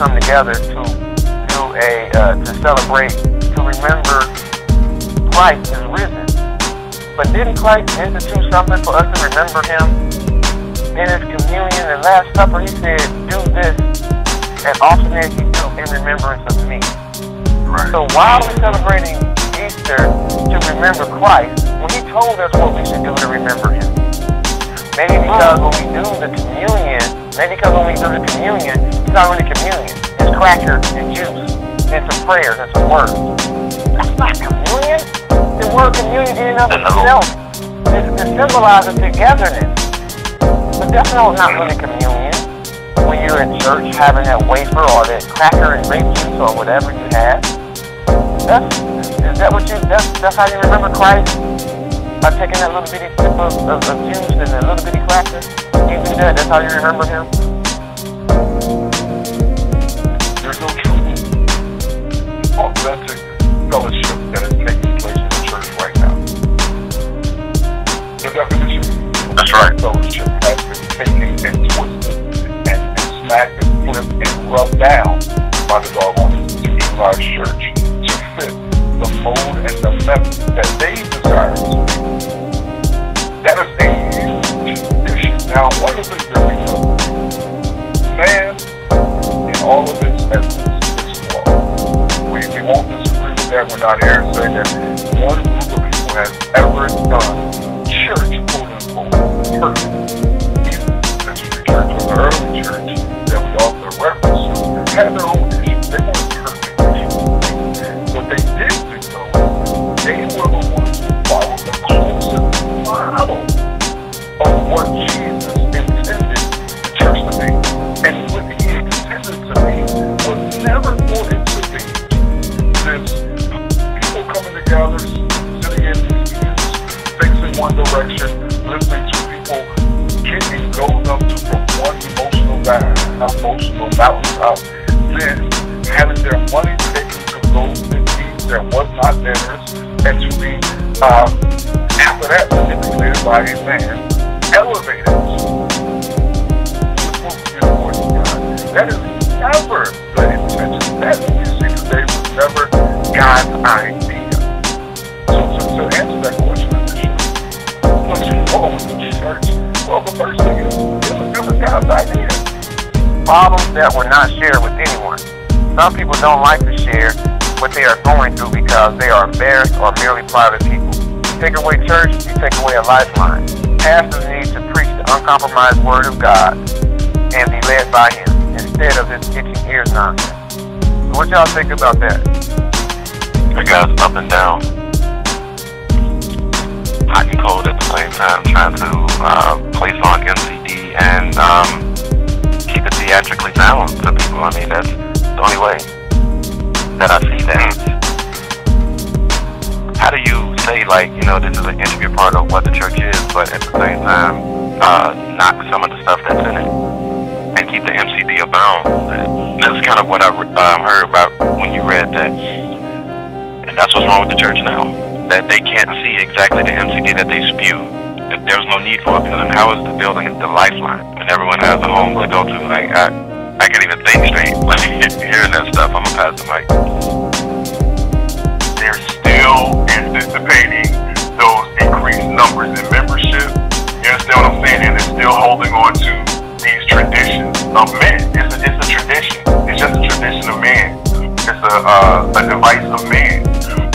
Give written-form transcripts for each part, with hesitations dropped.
come together to do to celebrate, to remember Christ is risen. But didn't Christ institute something for us to remember him? In his communion and Last Supper, he said, do this as often as you do in remembrance of me. Right. So why are we celebrating Easter to remember Christ when he told us what we should do to remember him? Maybe because when we do the communion, it's not really communion. It's crackers and juice and some prayers and some words. That's not communion. The word communion in and of itself it symbolizes togetherness. But that's not really communion. When you're in church having that wafer or that cracker and grape juice or whatever you have. That's how you remember Christ? By taking that little bitty sip of juice and that little bitty cracker? You do that, that's how you remember him? There's no true authentic fellowship that is taking place in the church right now. The definition That's right. fellowship has been taken and twisted and smacked and flipped and rubbed down by the doggone civilized church to fit the mode and the method that they desire to be. That is a huge issue. Now, one of the things that we know, man, in all of its essence, is flawed. We won't disagree with that. We're not here to say that one group of people has ever done church, quote unquote, perfect. That's the church of the early church that we often reference to, had their own issues. They weren't perfect. What they did do, though, they were the ones who followed the closest model of what Jesus intended the church to be. And what he intended to be was never for it to be this people coming together, sitting in these pews, facing one direction, listening to people getting goes up to from one emotional mountaintop, then having their money taken to go to things that was not theirs, and to be after that manipulated by a man, elevated to that is never the intention. That we see today was never God's idea. So to answer that question, what's wrong with the church? Well, the first thing is it was never God's idea. Problems that were not shared with anyone. Some people don't like to share what they are going through because they are embarrassed or merely private people. Take away church, you take away a lifeline. Pastors need to preach the uncompromised word of God and be led by him instead of this itching ears nonsense. So what y'all think about that? The guys up and down, hot and cold at the same time, trying to play song MCD and keep it theatrically sound to people. I mean, that's the only way that I see that. How do you say, like, you know, this is an integral part of what the church is, but at the same time, knock some of the stuff that's in it and keep the MCD abound? That's kind of what I heard about when you read that. And that's what's wrong with the church now, that they can't see exactly the MCD that they spew. That there's no need for a building. How is the building the lifeline? And everyone has a home to go to. Like, I can't even think straight. Like, hearing that stuff, I'm going to pass the mic. They're still anticipating those increased numbers in membership. You understand what I'm saying? And they're still holding on to these traditions of men. It's a tradition. It's just a tradition of man. It's a device of man.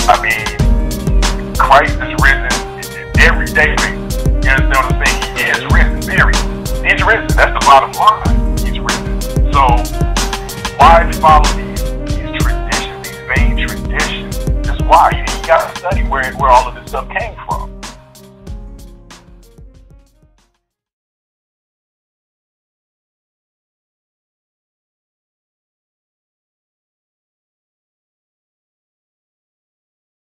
I mean, Christ is risen every day. You understand what I'm saying? He is risen, period. He's risen. That's the bottom line. He's risen. So why follow these traditions, these vain traditions? That's why you got to study where all of this stuff came from.